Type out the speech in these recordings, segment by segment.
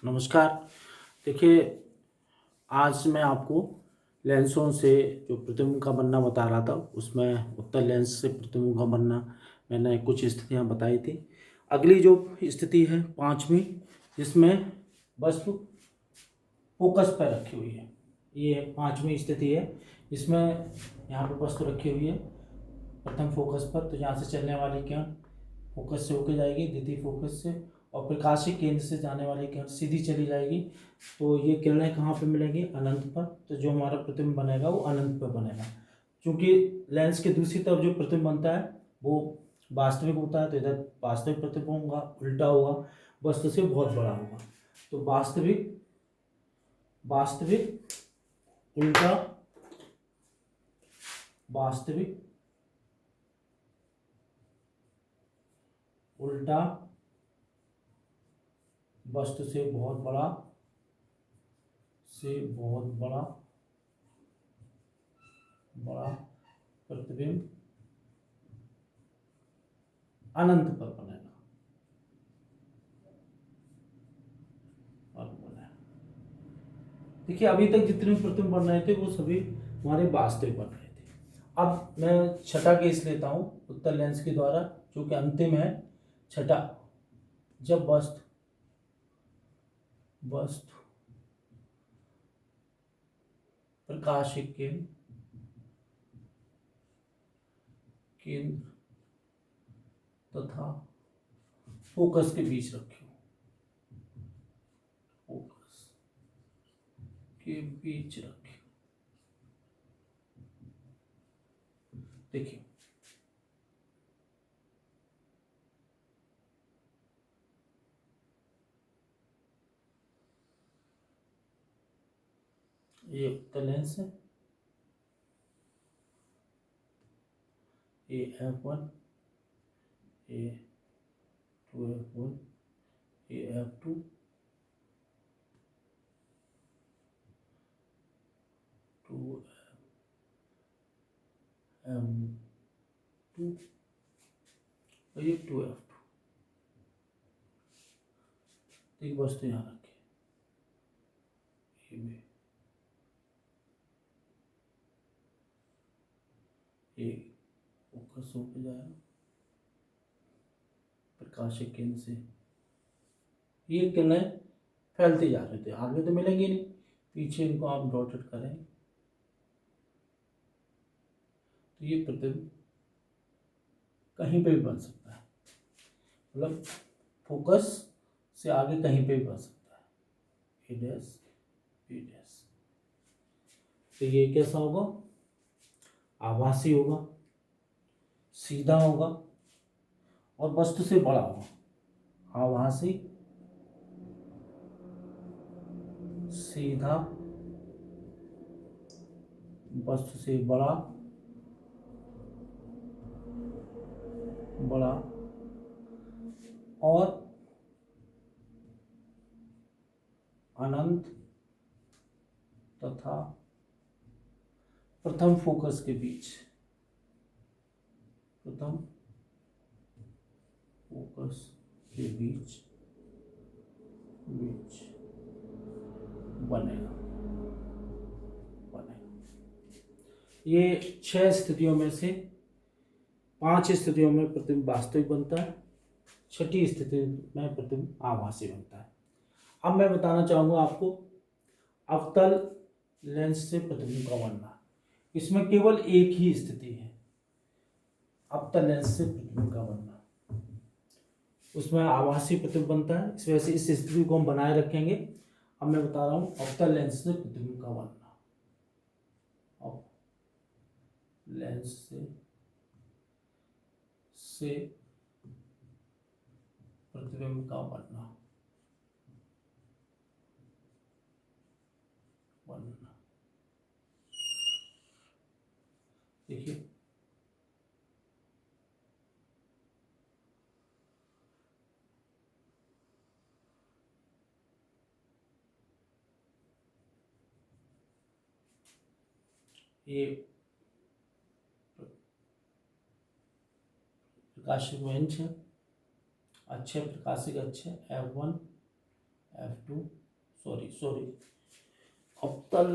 नमस्कार। देखिए, आज मैं आपको लेंसों से जो प्रतिबिंब का बनना बता रहा था, उसमें उत्तल लेंस से प्रतिबिंब का बनना मैंने कुछ स्थितियां बताई थी। अगली जो स्थिति है पांचवी, जिसमें वस्तु फोकस पर रखी हुई है, ये पांचवी स्थिति है। इसमें यहाँ पर वस्तु रखी हुई है प्रथम फोकस पर, तो यहाँ से चलने वाली किरण फोकस से होकर जाएगी द्वितीय फोकस से, और प्रकाशिक केंद्र से जाने वाली किरण सीधी चली जाएगी। तो ये किरणें कहाँ पे मिलेंगी? अनंत पर। तो जो हमारा प्रतिबिंब बनेगा वो अनंत पर बनेगा। क्योंकि लेंस के दूसरी तरफ जो प्रतिबिंब बनता है वो वास्तविक होता है, तो इधर वास्तविक प्रतिबिंब होगा, उल्टा होगा, वस्तु से बहुत बड़ा होगा। तो वास्तविक वास्तविक उल्टा वास्तविक उल्टा वस्तु से बहुत बड़ा बड़ा प्रतिबिंब अनंत पर बनेगा। देखिए, अभी तक जितने प्रतिबिंब बन रहे थे वो सभी हमारे वास्तविक बन रहे थे। अब मैं छठा केस लेता हूं उत्तल लेंस के द्वारा, जो कि अंतिम है। छठा, जब वस्तु प्रकाशिक केंद्र तथा फोकस के बीच रखी हो, फोकस के बीच रखी। देखिए, ये उत्तल लेंस है, ए F1, A2F1, AF2, M2, और ये 2F2। एक वस्तु यहाँ रखी, ये भी ये फोकस होकर जाएगा प्रकाशिक केंद्र से। ये किरणें फैलती जा रही थी, आगे तो मिलेंगी नहीं, पीछे इनको आप डॉटेड करें तो ये प्रतिबिंब कहीं पे भी बन सकता है, मतलब फोकस से आगे कहीं पे भी बन सकता है। ए डैश बी डैश। तो ये कैसा होगा? आभासी होगा, सीधा होगा, और वस्तु से बड़ा होगा। आभासी, सीधा, वस्तु से बड़ा और अनंत तथा प्रथम फोकस के बीच बनेगा। ये 6 स्थितियों में से 5 स्थितियों में प्रतिबिंब वास्तविक बनता है, छठी स्थिति में प्रतिबिंब आभासी बनता है। अब मैं बताना चाहूंगा आपको अवतल लेंस से प्रतिबिंब का बनना। इसमें केवल एक ही स्थिति है अवतल लेंस से प्रतिबिंब का बनना, उसमें आभासी प्रतिबिंब बनता है। इस वजह से इस स्थिति को हम बनाए रखेंगे। अब मैं बता रहा हूं अवतल लेंस से प्रतिबिंब का बनना। लेंस से प्रतिबिंब का बनना देखिए, ये प्रकाशिक बेंच है, अच्छे प्रकाशिक अच्छे F1, F2 सॉरी अवतल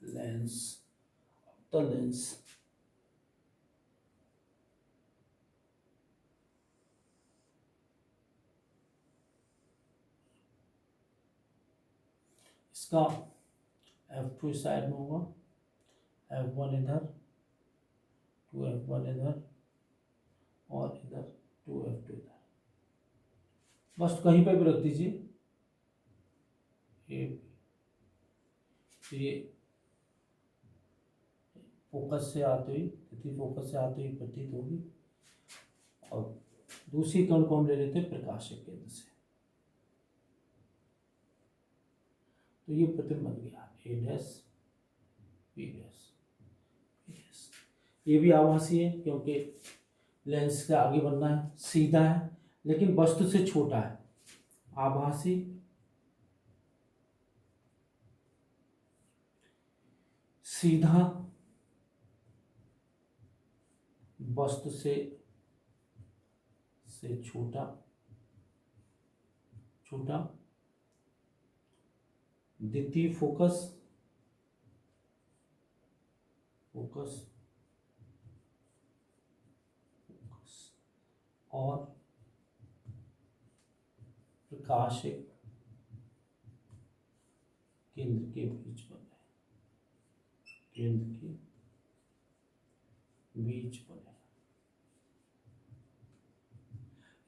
लेंस इसका F2 इस साइड में होगा, F1 इधर, 2F1 इधर और इधर 2F2 इधर, बस कहीं पे भी रख दीजिए। ये फोकस से आती हुई फोकस से आती हुई प्रतीत होगी। और दूसरी कण को हम ले लेते हैं प्रकाशिक केंद्र से, तो ये प्रतिबिंब बन गया A डैश B डैश। ये भी आभासी है क्योंकि लेंस से आगे बनना है, सीधा है लेकिन वस्तु से छोटा है। आभासी सीधा वस्तु से छोटा द्वितीय फोकस और प्रकाशिक केंद्र के बीच बने,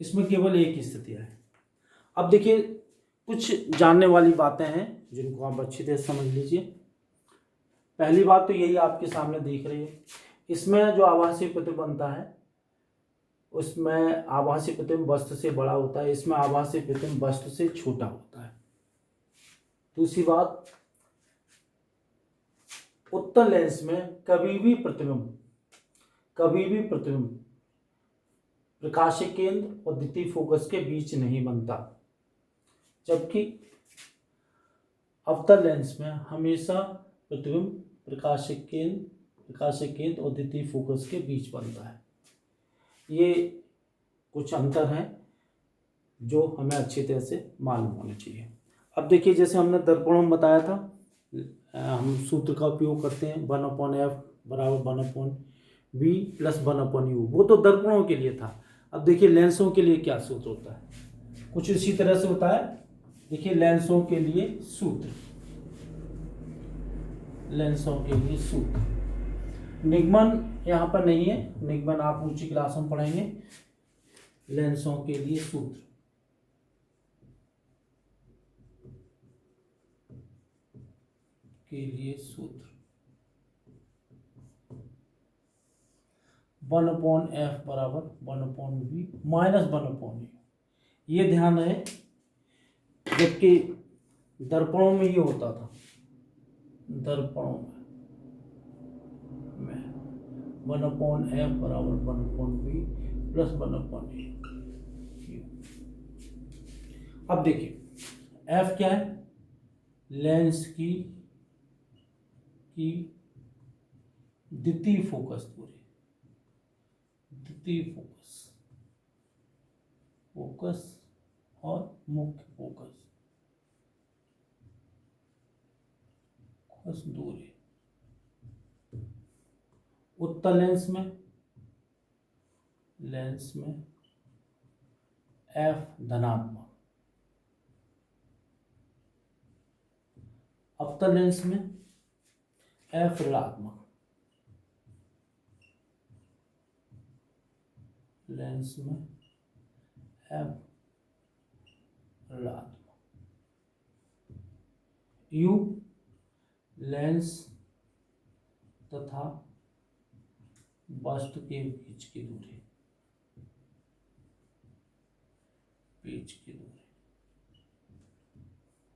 इसमें केवल एक ही स्थिति है। अब देखिए कुछ जानने वाली बातें हैं जिनको आप अच्छी तरह समझ लीजिए। पहली बात तो यही आपके सामने दिख रही है, इसमें जो आभासी प्रतिबिंब बनता है उसमें आभासी प्रतिबिंब वस्तु से बड़ा होता है, इसमें आभासी प्रतिबिंब वस्तु से छोटा होता है। दूसरी बात, उत्तल लेंस में कभी भी प्रतिबिंब प्रकाशिक केंद्र और द्वितीय फोकस के बीच नहीं बनता, जबकि अवतल लेंस में हमेशा प्रतिबिंब प्रकाशिक केंद्र और द्वितीय फोकस के बीच बनता है। ये कुछ अंतर हैं जो हमें अच्छी तरह से मालूम होने चाहिए। अब देखिए जैसे हमने दर्पणों में बताया था, हम सूत्र का उपयोग करते हैं 1/f बराबर 1/b प्लस 1/u, वो तो दर्पणों के लिए था। अब देखिए लेंसों के लिए क्या सूत्र होता है, कुछ इसी तरह से होता है। देखिए लेंसों के लिए सूत्र, निगमन यहाँ पर नहीं है, निगमन आप ऊंची क्लास में पढ़ेंगे। लेंसों के लिए सूत्र 1/f बराबर 1/b माइनस 1/u। ये ध्यान रहे, जबकि दर्पणों में ये होता था, दर्पणों में 1/f बराबर 1/b प्लस 1/u। अब देखिए f क्या है, लेंस की द्वितीय फोकस दूरी, फोकस और मुख्य फोकस दूरी। उत्तल लेंस में f धनात्मक, अवतल लेंस में f ऋणात्मक। लेंस में f ऋणात्मक। u लेंस तथा वस्तु के बीच की दूरी,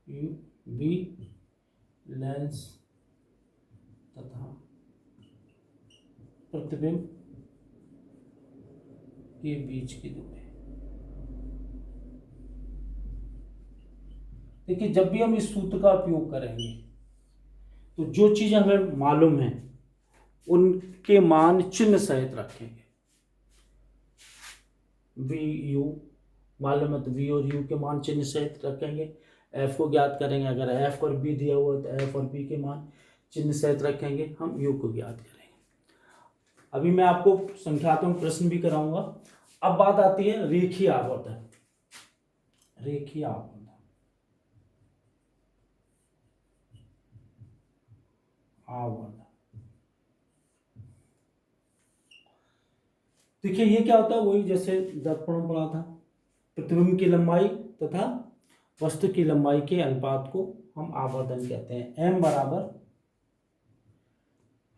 u v लेंस तथा प्रतिबिंब के बीच की दूरी। देखिए जब भी हम इस सूत्र का उपयोग करेंगे तो जो चीज हमें मालूम है उनके मान चिन्ह सहित रखेंगे। VU मालूम है तो वी और यू के मान चिन्ह सहित रखेंगे। एफ को ज्ञात करेंगे, अगर एफ और बी दिया हुआ तो एफ और बी के मान चिन्ह सहित रखेंगे, हम यू को ज्ञात करेंगे। अभी मैं आपको संख्यात्मक प्रश्न भी कराऊंगा। अब बात आती है रेखीय आवर्धन। रेखीय आवर्धन, देखिए ये क्या होता है, वही जैसे दर्पण में पढ़ा था, प्रतिबिंब की लंबाई तथा वस्तु की लंबाई के अनुपात को हम आवर्धन कहते हैं। m बराबर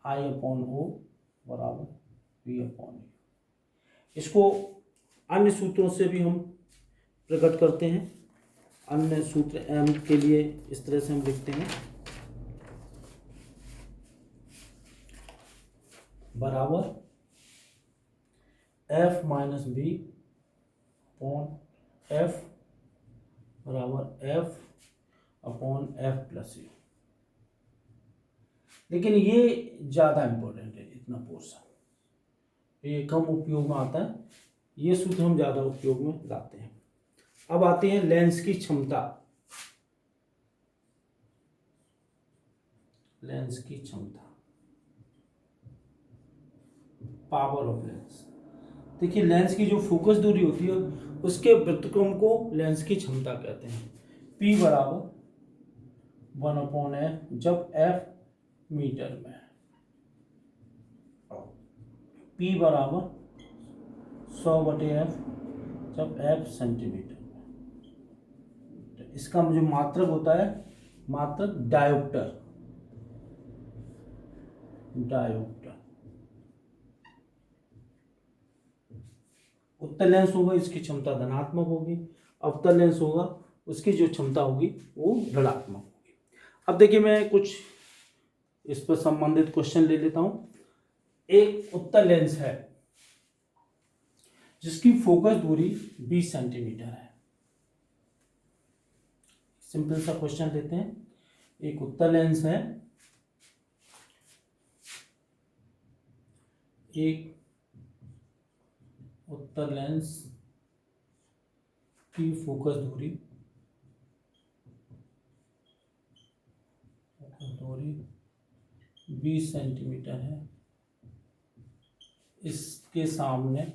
I/O बराबर V/U। इसको अन्य सूत्रों से भी हम प्रकट करते हैं। अन्य सूत्र m के लिए इस तरह से हम लिखते हैं, बराबर F minus B upon F बराबर F upon F plus U. लेकिन ये ज़्यादा इम्पोर्टेंट है, इतना पोर्शन ये कम उपयोग में आता है, ये सूत्र हम ज़्यादा उपयोग में लाते हैं। अब आते हैं लेंस की क्षमता। लेंस की क्षमता, पावर ऑफ लेंस। देखिए लेंस की जो फोकस दूरी होती है उसके व्युत्क्रम को लेंस की क्षमता कहते हैं। P बराबर 1/f जब f मीटर में है, P बराबर 100/f जब f सेंटीमीटर में। तो इसका जो मात्रक होता है, मात्रक डायोप्टर, उत्तल लेंस होगा इसकी क्षमता धनात्मक होगी, अवतल लेंस होगा उसकी जो क्षमता होगी वो ऋणात्मक होगी। अब देखिए मैं कुछ इस पर संबंधित क्वेश्चन ले लेता हूं। एक उत्तल लेंस है जिसकी फोकस दूरी 20 सेंटीमीटर है। सिंपल सा क्वेश्चन लेते हैं। एक उत्तल लेंस है, एक उत्तल लेंस की फोकस दूरी 20 सेंटीमीटर है। इसके सामने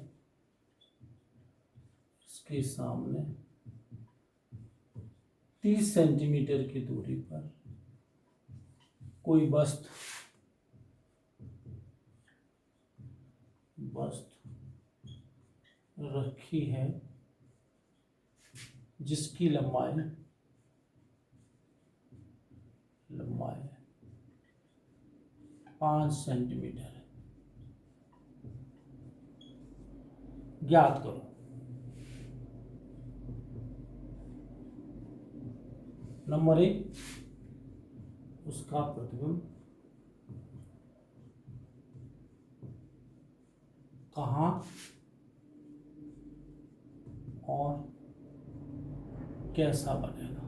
30 सेंटीमीटर की दूरी पर कोई वस्तु रखी है जिसकी लंबाई 5 सेंटीमीटर है। ज्ञात करो नंबर 1 उसका प्रतिबिंब कहाँ और कैसा बनेगा,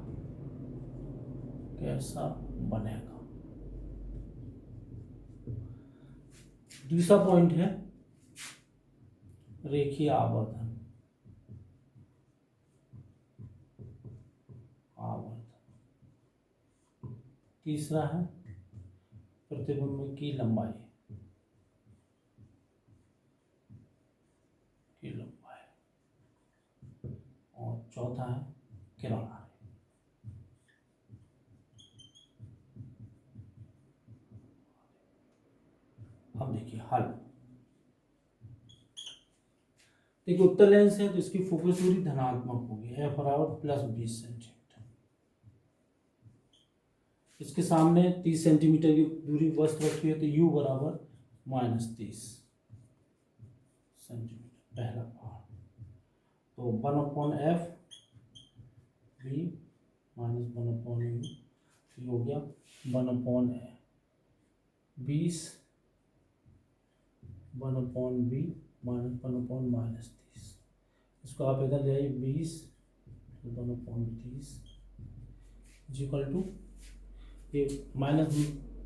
दूसरा पॉइंट है रेखीय आवर्धन। तीसरा है प्रतिबिंब की लंबाई और चौथा है किरण आरेख। अब देखिए हल। देखिए उत्तल लेंस है तो इसकी फोकस दूरी धनात्मक होगी, F बराबर +20 सेंटीमीटर। इसके सामने 30 सेंटीमीटर की दूरी वस्तु रखी है तो U बराबर -30 सेंटीमीटर पहला पहाड़। तो 1/f v - 1/u हो गया 1/20 1/v - 1/-30। इसको आप इधर ले आइए 20 1/30 इक्वल टू ये माइनस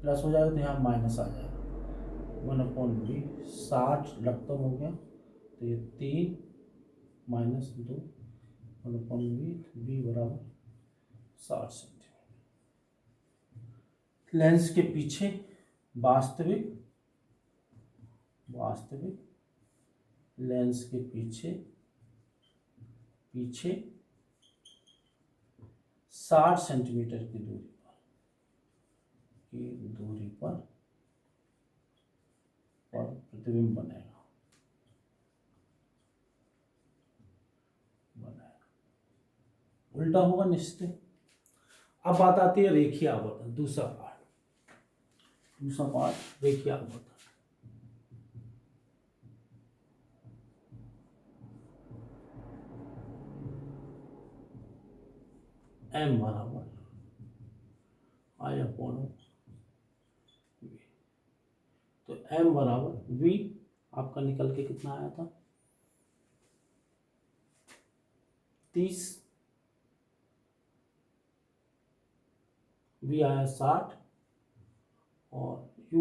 प्लस हो जाएगा तो यहाँ माइनस आ जाएगा 1/v 60 लघुत्तम हो गया तो ये 3 - 2 वन अपॉन वी बराबर 60 सेंटीमीटर। लेंस के पीछे वास्तविक लेंस के पीछे 60 सेंटीमीटर की दूरी पर प्रतिबिंब बनेगा। उल्टा होगा निश्चित। अब बात आती है रेखीय आवर्धन, दूसरा पार्ट रेखीय आवर्धन। m बराबर I अपॉन v। तो m बराबर v आपका निकल के कितना आया था 30, v आया 60 और u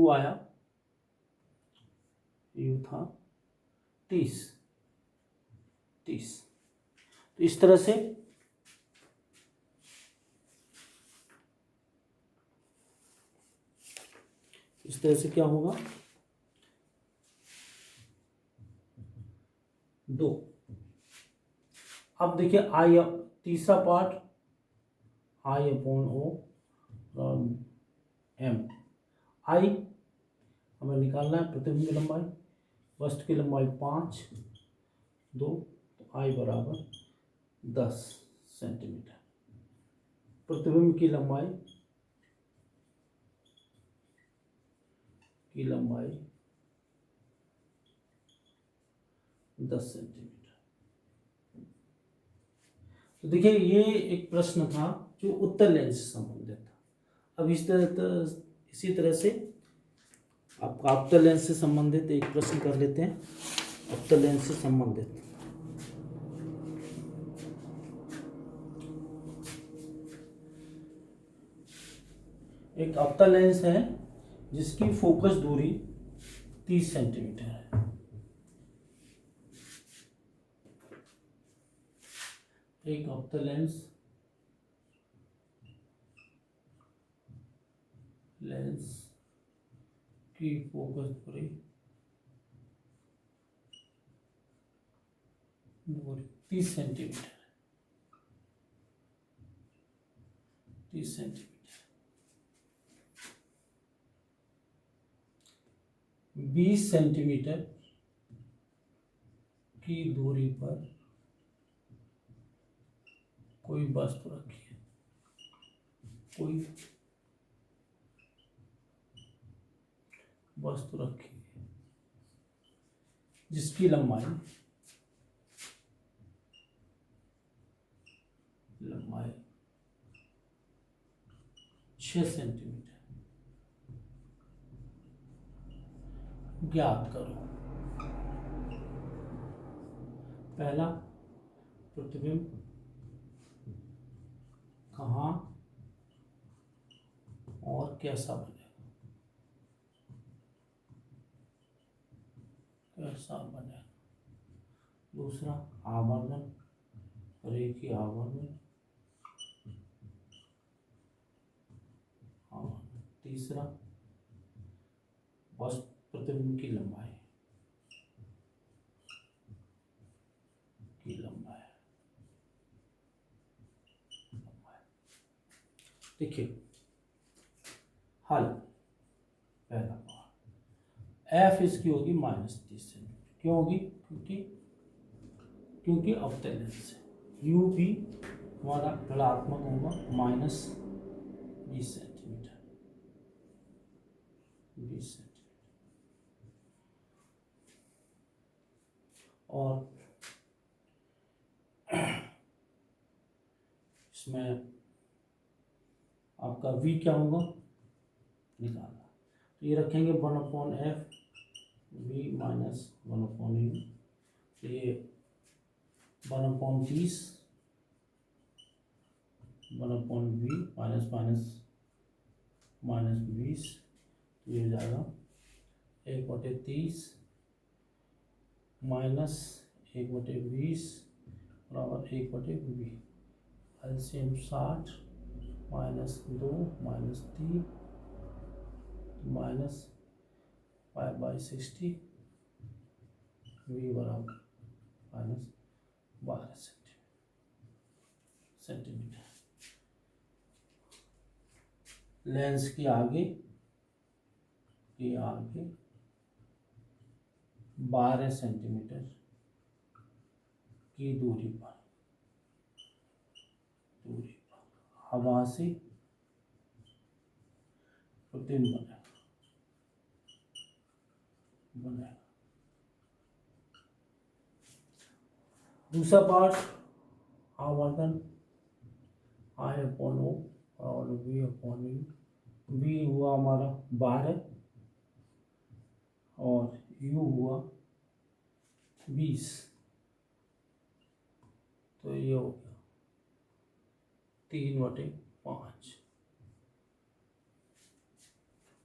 था 30। तो इस तरह से क्या होगा 2। अब देखिए आई, तीसरा part I upon O m। आई हमें निकालना है प्रतिबिंब की लंबाई, वस्तु की लंबाई 5, 2, तो I बराबर 10 सेंटीमीटर। प्रतिबिंब की लंबाई 10 सेंटीमीटर। तो देखिए ये एक प्रश्न था जो उत्तर लेंस से संबंधित था। अब इसी तरह से आपका अवतल लेंस से संबंधित एक प्रश्न कर लेते हैं। अवतल लेंस से संबंधित एक अवतल लेंस है जिसकी फोकस दूरी 30 सेंटीमीटर है। एक अवतल लेंस की फोकस दूरी 30 सेंटीमीटर। 20 सेंटीमीटर की दूरी पर कोई वस्तु रखी है, जिसकी लंबाई 6 सेंटीमीटर। ज्ञात करो पहला प्रतिबिंब कहाँ और कैसा बनेगा। दूसरा आवर्धन, रेखीय आवर्धन। तीसरा प्रतिबिंब की लंबाई देखिए हल। पहला एफ इसकी होगी -30 सेंटीमीटर। क्यों होगी? क्योंकि अवतल लेंस है। यू भी हमारा ऋणात्मक होगा -20 सेंटीमीटर। और इसमें आपका v क्या होगा निकालना। तो ये रखेंगे 1/f v माइनस 1/u। तो ये 1/30 1/v माइनस 20। तो ये हो जाएगा 1/30 माइनस 1/20 बराबर 1/v। एलसीएम 60 -2 -3 -5/60 v बराबर -12 सेंटीमीटर। लेंस के आगे 12 सेंटीमीटर की दूरी पर हवा से प्रतिबिंब बनेगा। दूसरा पार्ट आवर्धन I/O और V/U। V हुआ हमारा 12 और U हुआ 20, तो ये हो गया 3/5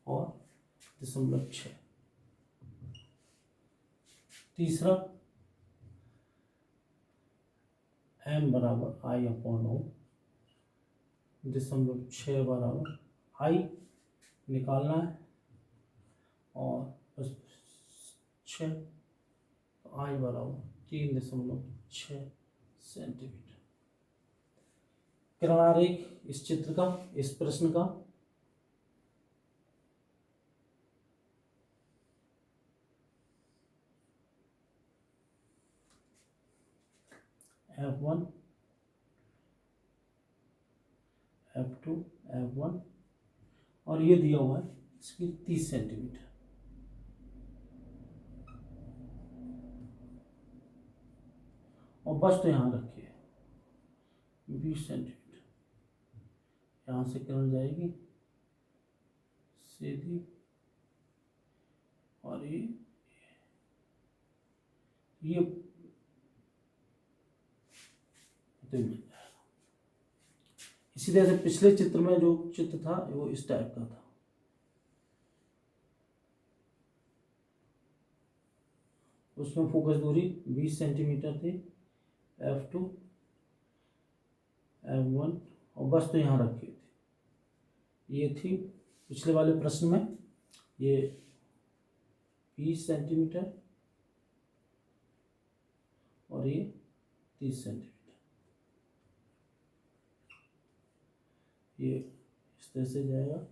और 0.6। तीसरा M बराबर I/O 0.6 बराबर I निकालना है और बस 6, तो I बराबर 3.6 सेंटीमीटर। किरण आरेख इस चित्र का, इस प्रश्न का F1 F2 F1 और ये दिया हुआ है इसकी 30 सेंटीमीटर। और बस तो यहाँ रखिए 20 सेंटीमीटर। यहाँ से किरण जाएगी सीधी और ये मिल जाएगा। इसी तरह से पिछले चित्र में जो चित्र था वो इस टाइप का था। उसमें फोकस दूरी 20 सेंटीमीटर थी, F2 F1 और बस तो यहाँ रखी थी। ये थी पिछले वाले प्रश्न में ये 20 सेंटीमीटर और ये 30 सेंटीमीटर। ये इस तरह से जाएगा,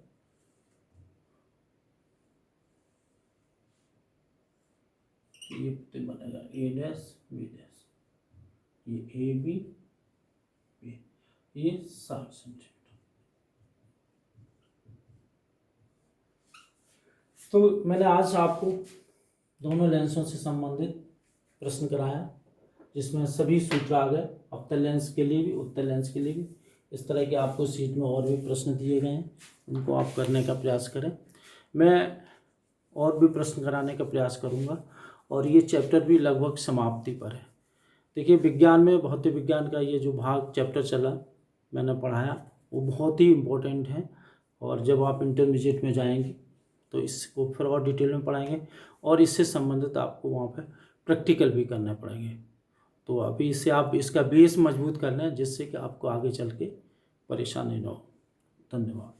ये बनेगा A' B', ये AB B, ये 60 सेंटीमीटर। तो मैंने आज आपको दोनों लेंसों से संबंधित प्रश्न कराया, जिसमें सभी सूत्र आ गए, अवतल लेंस के लिए भी उत्तल लेंस के लिए भी। इस तरह के आपको सीट में और भी प्रश्न दिए गए हैं, उनको आप करने का प्रयास करें। मैं और भी प्रश्न कराने का प्रयास करूंगा और ये चैप्टर भी लगभग समाप्ति पर है। देखिए विज्ञान में भौतिक विज्ञान का ये जो भाग चैप्टर चला मैंने पढ़ाया वो बहुत ही इम्पोर्टेंट है, और जब आप इंटरमीडिएट में जाएंगे तो इसको फिर और डिटेल में पढ़ाएंगे और इससे संबंधित आपको वहाँ पर प्रैक्टिकल भी करने पड़ेंगे। तो अभी इससे आप इसका बेस मजबूत कर लें, जिससे कि आपको आगे चल के परेशानी न हो। धन्यवाद।